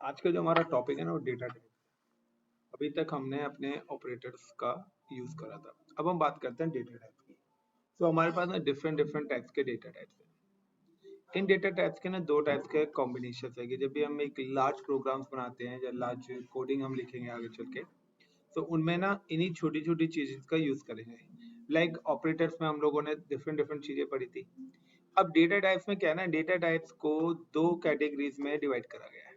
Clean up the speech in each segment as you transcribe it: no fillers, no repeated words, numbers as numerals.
आज का जो हमारा टॉपिक है ना वो डेटा टाइप। अभी तक हमने अपने ऑपरेटर्स का यूज करा था। अब हम बात करते हैं डेटा टाइप की। तो हमारे पास ना डिफरेंट डिफरेंट टाइप्स के डेटा टाइप्स हैं। इन डेटा टाइप्स के ना दो टाइप्स के कॉम्बिनेशन है कि जब भी हम एक लार्ज प्रोग्राम्स बनाते हैं या लार्ज कोडिंग हम लिखेंगे आगे चल के, तो उनमें ना इन्हीं छोटी छोटी चीजें का यूज करेंगे। लाइक ऑपरेटर्स में हम लोगों ने डिफरेंट डिफरेंट चीजें पढ़ी थी। अब डेटा टाइप्स में क्या है ना, डेटा टाइप्स को दो कैटेगरीज में डिवाइड करा गया है।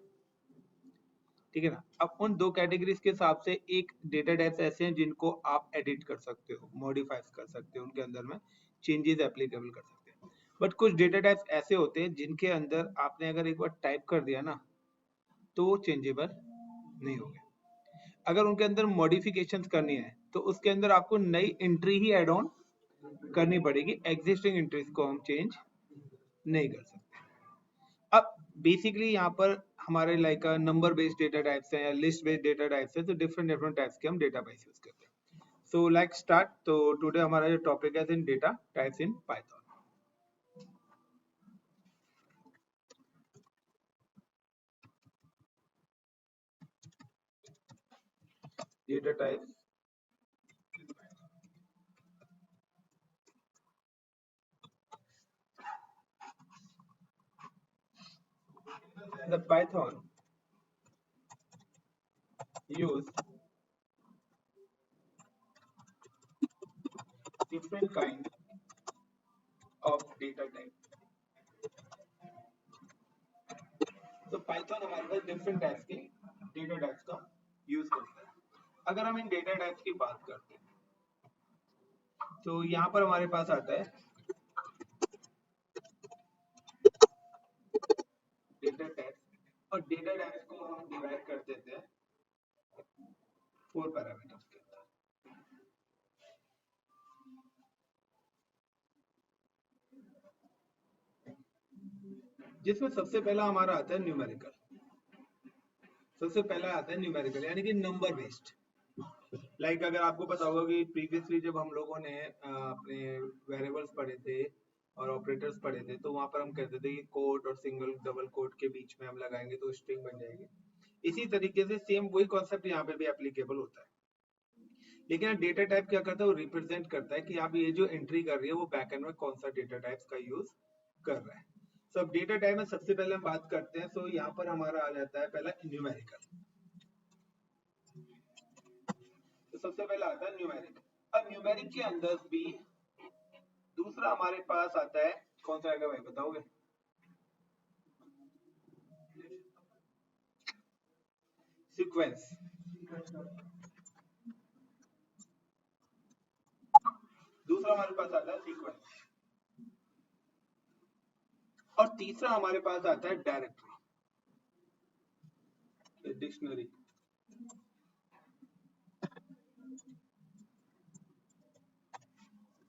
ठीक है ना। अब उन दो कैटेगरीज के हिसाब से एक डेटा टाइप्स ऐसे हैं जिनको आप एडिट कर सकते हो, मॉडिफाई कर सकते हो, उनके अंदर में चेंजेस एप्लीकेबल कर सकते हैं। बट कुछ डेटा टाइप्स ऐसे होते हैं जिनके अंदर आपने अगर एक बार टाइप कर दिया ना तो वो चेंजेबल नहीं होंगे। अगर उनके अंदर मॉडिफिकेशंस करनी है तो उसके अंदर आपको नई एंट्री ही एड ऑन करनी पड़ेगी, एग्जिस्टिंग एंट्रीज को हम चेंज नहीं कर सकते। अब बेसिकली यहाँ पर हमारे like number based data types हैं या लिस्ट बेस्ड डेटा टाइप्स हैं, तो डिफरेंट डिफरेंट टाइप्स के हम डेटा टाइप्स यूज करते हैं। So like start. तो टुडे हमारा जो टॉपिक है in data types in Python. Data types the Python use different kind of data type. तो पाइथन हमारे पास डिफरेंट टाइप्स के डेटा टाइप्स का यूज करता है। अगर हम इन डेटा टाइप्स की बात करते हैं तो यहाँ पर हमारे पास आता है डेटा टाइप्स, और डेटा टाइप्स को हम डिवाइड कर देते हैं 4 पैरामीटर्स के अंदर। जिसमें सबसे पहला हमारा आता है न्यूमेरिकल। सबसे पहला आता है न्यूमेरिकल यानी कि नंबर बेस्ड। लाइक अगर आपको पता होगा कि प्रीवियसली जब हम लोगों ने अपने वेरिएबल्स पढ़े थे और ऑपरेटर्स पढ़े थे, तो वहां पर हम कहते थे कि कोट और सिंगल डबल कोट के बीच में हम लगाएंगे तो स्ट्रिंग बन जाएगी। इसी तरीके से सेम वही कॉन्सेप्ट यहाँ पे भी एप्लीकेबल होता है। लेकिन डेटा टाइप क्या करता है, वो रिप्रेजेंट करता है कि आप ये जो एंट्री कर रही है वो बैकएंड में कौन सा डेटा टाइप्स का यूज कर रहा है। सो अब डेटा टाइप में सबसे पहले हम बात करते हैं। सो यहाँ पर हमारा आ जाता है पहला न्यूमेरिकल। तो सबसे पहला आता है न्यूमेरिक। अब न्यूमेरिक के अंदर भी दूसरा हमारे पास आता है, कौन सा आएगा भाई बताओगे? सीक्वेंस। दूसरा हमारे पास आता है सीक्वेंस, और तीसरा हमारे पास आता है डायरेक्टरी, डिक्शनरी।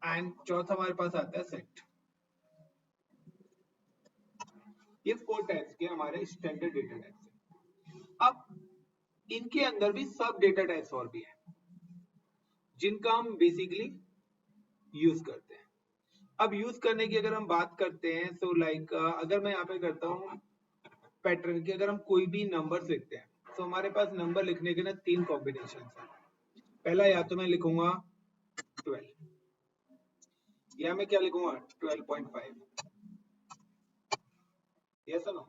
एंड चौथा हमारे पास आता है सेट। ये 4 टाइप्स के हमारे स्टैंडर्ड डेटा टाइप्स हैं। अब इनके अंदर भी सब डेटा टाइप्स और भी हैं जिनका हम बेसिकली यूज करते हैं। अब यूज करने की अगर हम बात करते हैं तो लाइक अगर मैं यहाँ पे करता हूँ पैटर्न की, अगर हम कोई भी नंबर लिखते हैं तो हमारे पास नंबर लिखने के ना 3 कॉम्बिनेशन है। पहला या तो मैं लिखूंगा 12, या मैं क्या लिखूंगा 12.5, यस और नो,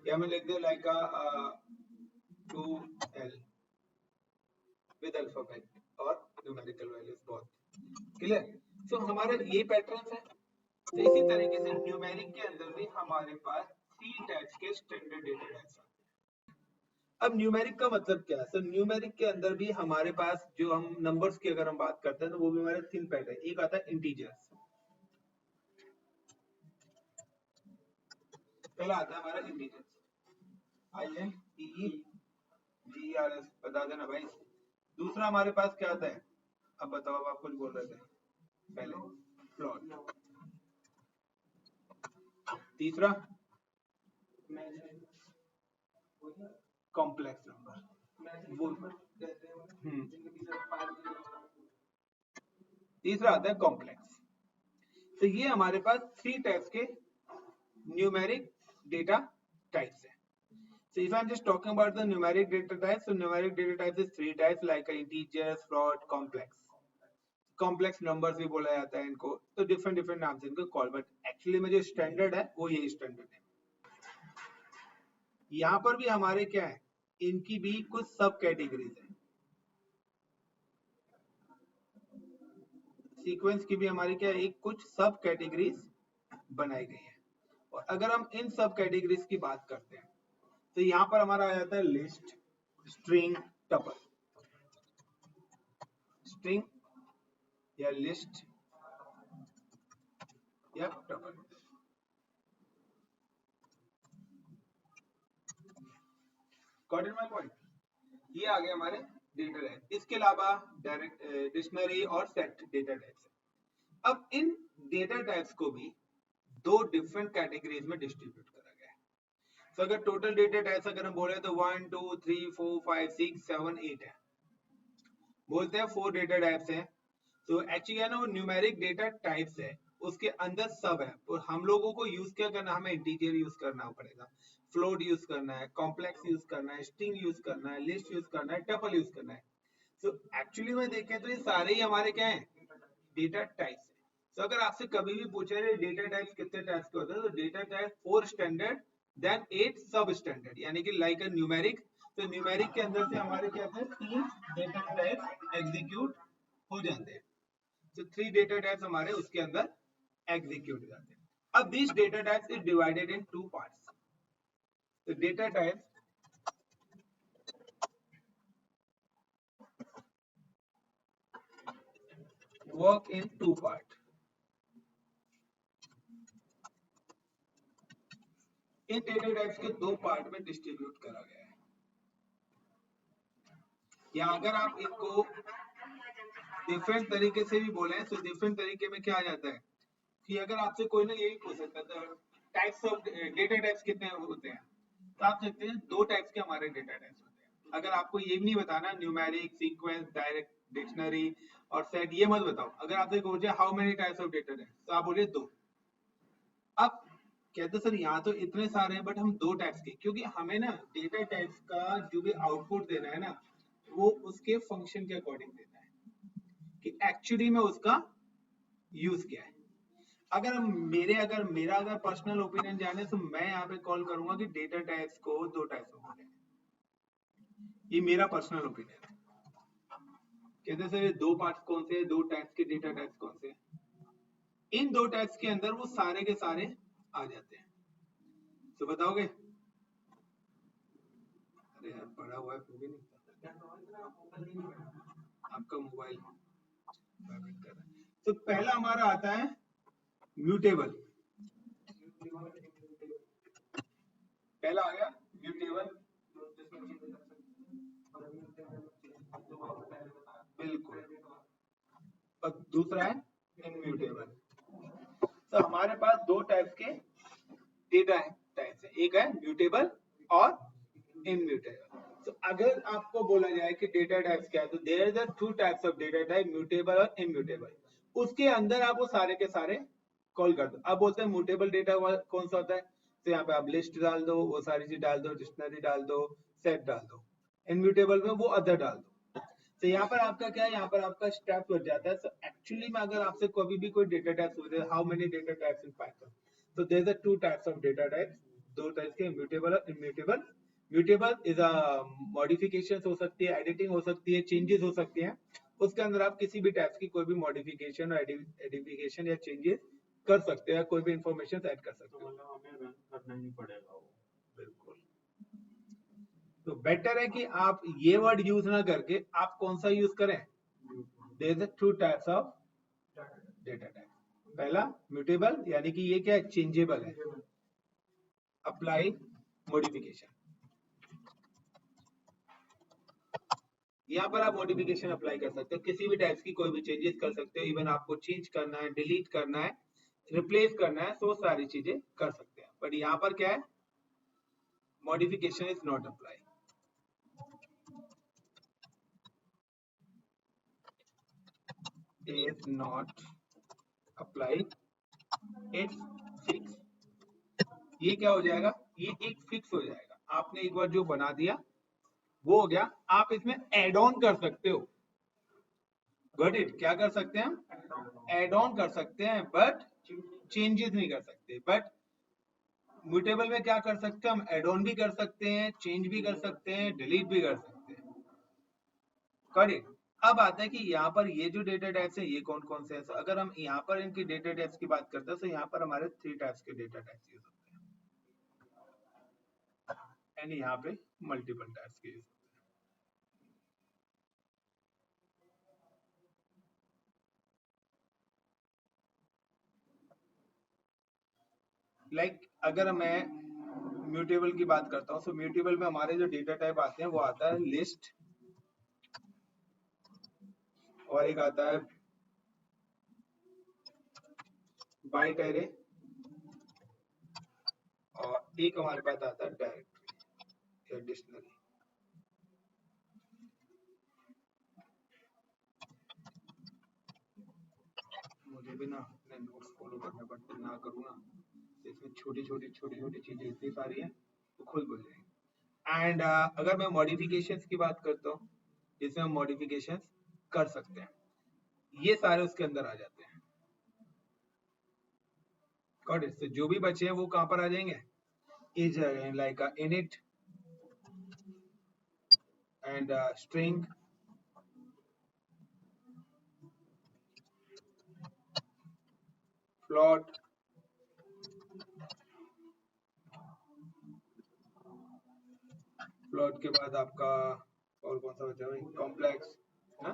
या मैं लिख they like 2L with alphabet और न्यूमेरिकल वैल्यूज बहुत क्लियर। सो हमारे ये पैटर्न है। तो इसी तरीके से न्यूमेरिक के अंदर भी हमारे पास 3 टाइप्स के स्टैंडर्ड डेटा टाइप्स हैं। अब न्यूमेरिक का मतलब क्या है? तो न्यूमेरिक के अंदर भी हमारे पास जो हम नंबर्स की अगर हम बात करते हैं तो वो भी हमारे 3 पैटर्न। एक आता है इंटीजर्स, पहला आता है हमारा इंटीजर्स, INTEGERS, बता देना भाई। दूसरा हमारे पास क्या आता है, अब बताओ, आप कुछ बोल रहे थे पहले, फ्लोट। तीसरा कॉम्प्लेक्स नंबर, वो तीसरा आता है कॉम्प्लेक्स। तो ये हमारे पास 3 टाइप्स के न्यूमेरिक डेटा टाइप्स है। So if I'm just talking about the numeric data types, so numeric data types is three types like integers, float, complex. Complex numbers भी बोला जाता है इनको, तो डिफरेंट डिफरेंट नाम से इनको कॉल, बट एक्चुअली में जो स्टैंडर्ड है वो यही स्टैंडर्ड है। यहाँ पर भी हमारे क्या है, इनकी भी कुछ सब कैटेगरीज है, सीक्वेंस की भी हमारी क्या है, एक कुछ सब कैटेगरीज बनाई गई है। और अगर हम इन सब कैटेगरीज की बात करते हैं तो यहाँ पर हमारा आ जाता है लिस्ट, स्ट्रिंग, टपल। स्ट्रिंग या लिस्ट या tuple. Got it my point? ये आ गए हमारे डेटा टाइप। इसके अलावा डायरेक्ट डिक्शनरी और सेट डेटा टाइप्स। अब इन डेटा टाइप्स को भी दो डिफरेंट कैटेगरीज में डिस्ट्रीब्यूट करा गया है। तो अगर टोटल डेटा टाइप्स अगर हम बोले तो 1 2 3 4 5 6 7 8 है, बोलते हैं 4 डेटा टाइप्स हैं। तो एक्चुअली ना वो न्यूमेरिक डेटा टाइप्स है, उसके अंदर सब है, और हम लोगों को यूज क्या करना, हमें इंटीजर यूज करना पड़ेगा, फ्लोट यूज करना है, कॉम्प्लेक्स यूज करना है, स्ट्रिंग यूज करना है, लिस्ट यूज करना है, टपल यूज करना है। तो एक्चुअली में देखें तो ये सारे ही हमारे क्या है, डेटा टाइप्स है। तो अगर आपसे कभी भी पूछे डेटा टाइप्स कितने टाइप्स के होते हैं, तो डेटा टाइप 4 स्टैंडर्ड देन 8 सब स्टैंडर्ड, यानी कि लाइक अ न्यूमेरिक। तो न्यूमेरिक के अंदर से हमारे क्या थे, 3 डेटा टाइप्स एग्जीक्यूट हो जाते हैं। तो 3 डेटा टाइप्स हमारे उसके अंदर एग्जीक्यूट हो जाते हैं। अब this data types is divided in 2 parts. तो data types work in 2 parts. इन डेटा टाइप्स के 2 पार्ट में डिस्ट्रीब्यूट करा गया है। या अगर आप इनको डिफरेंट तरीके से भी बोले तो डिफरेंट तरीके में क्या आ जाता है कि अगर आपसे कोई ना यही पूछ सकता है टाइप्स ऑफ डेटा टाइप्स कितने होते हैं, तो आप सकते हैं 2 टाइप्स के हमारे डेटा टाइप्स होते हैं। अगर आपको ये भी नहीं बताना न्यूमेरिक, सीक्वेंस, डायरेक्ट, डिक्शनरी और सेट, ये मत बताओ। अगर आपसे पूछे how many types of data types, तो आप बोलिए 2। अब कहते सर यहाँ तो इतने सारे हैं, बट हम 2 टाइप्स के, क्योंकि हमें ना डेटा टाइप्स का जो भी आउटपुट देना है ना, वो उसके फंक्शन के अकॉर्डिंग देना है कि एक्चुअली में उसका यूज क्या है। अगर मेरा अगर पर्सनल ओपिनियन जाने तो मैं यहाँ पे कॉल करूंगा कि डेटा टाइप्स को 2 टाइप्स में बांटे। ये मेरा पर्सनल ओपिनियन है। कहते सर ये 2 पार्ट्स कौन से, 2 टाइप्स के डेटा टाइप्स कौन से? इन 2 टाइप्स के अंदर वो सारे के सारे आ जाते हैं। तो बताओगे? अरे यार पढ़ा हुआ है फिर भी नहीं आपका मोबाइल कर रहा है। तो पहला हमारा आता है म्यूटेबल। पहला आ गया म्यूटेबल, बिल्कुल। और दूसरा है इम्यूटेबल। तो हमारे पास 2 टाइप्स के डेटा टाइप्स है, एक है म्यूटेबल और इम्यूटेबल। तो अगर आपको बोला जाए कि डेटा टाइप्स क्या है, तो there are the 2 types of data type, mutable और इम्यूटेबल। उसके अंदर आप वो सारे के सारे कॉल कर दो। अब बोलते हैं म्यूटेबल डेटा कौन सा होता है, तो यहाँ पे आप लिस्ट डाल दो, वो सारी चीज डाल दो, डिक्शनरी डाल दो, सेट डाल दो। इम्यूटेबल में वो अदर डाल दो। तो यहाँ पर आपका क्या है, यहाँ पर आपका स्टेप बच जाता है। तो एक्चुअली में अगर आपसे कभी भी कोई डेटा टाइप्स पूछे how many data types in Python, तो there are 2 types of data types, 2 types के, म्यूटेबल और immutable. Mutable is a modification हो सकती है, एडिटिंग हो सकती है, चेंजेस हो सकती हैं। उसके अंदर आप किसी भी टाइप्स की कोई भी मॉडिफिकेशन और एडिफिकेशन या चेंजेस कर सकते हैं, कोई भी इंफॉर्मेशन ऐड कर सकते हैं। करना ही पड़ेगा वो, बिल्कुल। तो बेटर है कि आप ये वर्ड यूज ना करके आप कौन सा यूज करें, there are 2 types of data type. पहला म्यूटेबल, यानी कि ये क्या है, चेंजेबल है, अप्लाई मॉडिफिकेशन। यहाँ पर आप मॉडिफिकेशन अप्लाई कर सकते हो, किसी भी टाइप्स की कोई भी चेंजेस कर सकते हो। इवन आपको चेंज करना है, डिलीट करना है, रिप्लेस करना है, तो सारी चीजें कर सकते हैं। बट यहाँ पर क्या है, modification is not apply. is not applied, it's fixed। ये क्या हो जाएगा, ये एक फिक्स हो जाएगा। आपने एक बार जो बना दिया वो हो गया। आप इसमें एड ऑन कर सकते हो। Got it? क्या कर सकते हैं हम? एड ऑन कर सकते हैं, बट चेंजेस नहीं कर सकते। बट म्यूटेबल में क्या कर सकते हैं हम? एड ऑन भी कर सकते हैं, चेंज भी कर सकते हैं, डिलीट भी कर सकते हैं। Got it? अब आता है कि यहाँ पर ये जो डेटा टाइप्स है ये कौन कौन से हैं। अगर हम यहाँ पर इनकी डेटा टाइप्स की बात करते हैं तो यहाँ पर हमारे 3 टाइप्स के डेटा टाइप्स यूज होते हैं एंड यहाँ पे मल्टीपल टाइप्स के यूज। लाइक अगर मैं म्यूटेबल की बात करता हूँ तो म्यूटेबल में हमारे जो डेटा टाइप आते हैं वो आता है लिस्ट, और एक आता है बाइट एरे, और एक हमारे पास आता है डायरेक्टरी या डिक्शनरी। मुझे भी ना अपने नोट्स फॉलो करने पड़ते हैं, ना करूँ ना इसमें छोटी छोटी चीजें इतनी सारी हैं तो खुद भूल जाएंगे। एंड अगर मैं मॉडिफिकेशंस की बात करता हूँ जिसमें हम मॉडिफिकेशंस कर सकते हैं, ये सारे उसके अंदर आ जाते हैं। Got it? तो जो भी बचे हैं वो कहाँ पर आ जाएंगे? इस जगह, like init and string, float, float के बाद आपका और कौन सा बचा भाई? कॉम्प्लेक्स, है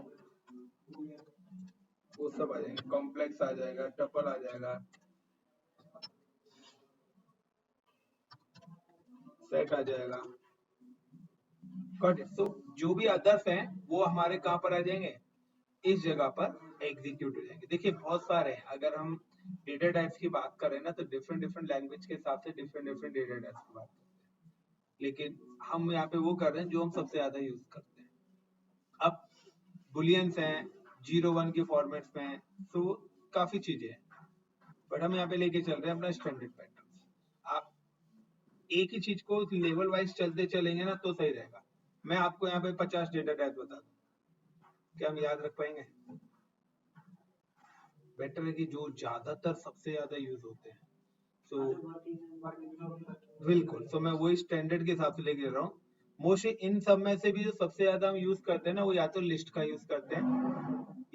वो सब आ जाएंगे। कॉम्प्लेक्स आ जाएगा, टपल आ जाएगा, सेट आ जाएगा। Got it? तो जो भी अदर्स हैं वो हमारे कहाँ पर आ जाएंगे? इस जगह पर एग्जीक्यूट हो जाएंगे। देखिए बहुत सारे हैं। अगर हम डेटा टाइप्स की बात करें ना तो डिफरेंट डिफरेंट लैंग्वेज के हिसाब से डिफरेंट डिफरेंट डेटा टाइप्स की बात करते हैं, लेकिन हम यहाँ पे वो कर रहे हैं जो हम सबसे ज्यादा यूज करते हैं। अब बुलियंस हैं, 0 1 के फॉर्मेट्स में हैं, तो काफी चीजें हैं, बट हम यहाँ पे लेके चल रहे हैं अपना स्टैंडर्ड पैटर्न। आप एक ही चीज को लेवल वाइज चलते चलेंगे ना तो सही रहेगा। मैं आपको यहाँ पे 50 डेटा टाइप बता दूं, क्या हम याद रख पाएंगे? बेटर है कि जो ज्यादातर सबसे ज्यादा यूज होते हैं, तो बिल्कुल, तो मैं वही स्टैंडर्ड के हिसाब से लेके चल रहा हूँ। मोस्टली इन सब में से भी जो सबसे ज्यादा हम यूज करते हैं ना वो या तो लिस्ट का यूज करते हैं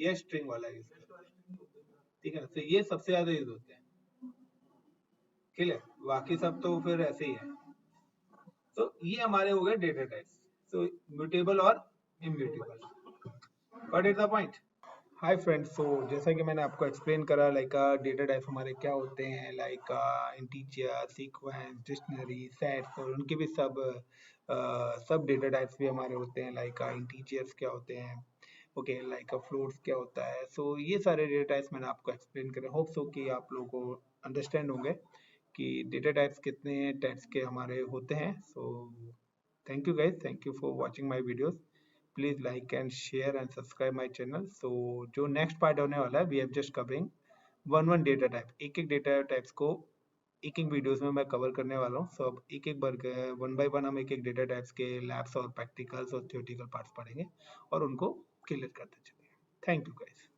या स्ट्रिंग वाला यूज करते हैं। ठीक है, तो ये सबसे ज्यादा यूज होते हैं। क्लियर? बाकी सब तो फिर ऐसे ही है। तो ये हमारे हो गए डेटा टाइप्स, तो म्यूटेबल और immutable. Got it the point? Hi friends, so जैसा कि मैंने आपको एक्सप्लेन करा, लाइक डेटा टाइप हमारे क्या होते हैं, like integer, sequence, dictionary, sets, और उनके भी सब डेटा टाइप्स भी हमारे होते हैं। लाइक इंटीजर्स क्या होते हैं, ओके, लाइक फ्लोट्स क्या होता है। सो ये सारे डेटा टाइप्स मैंने आपको एक्सप्लेन करे। होप सो कि आप लोगों को अंडरस्टैंड होंगे कि डेटा टाइप्स कितने टाइप्स के हमारे होते हैं। So thank you guys, thank you for watching my videos. Please like and share and subscribe my channel. So जो नेक्स्ट पार्ट होने वाला है, we have just covering one data type. एक डेटा टाइप्स को एक वीडियोस में मैं cover करने वाला हूँ। सो अब एक बार 1 by 1 हम एक डेटा टाइप्स के लैब्स और प्रैक्टिकल्स और थियोरेटिकल पार्ट्स पढ़ेंगे और उनको क्लियर करते चलेंगे। Thank you guys.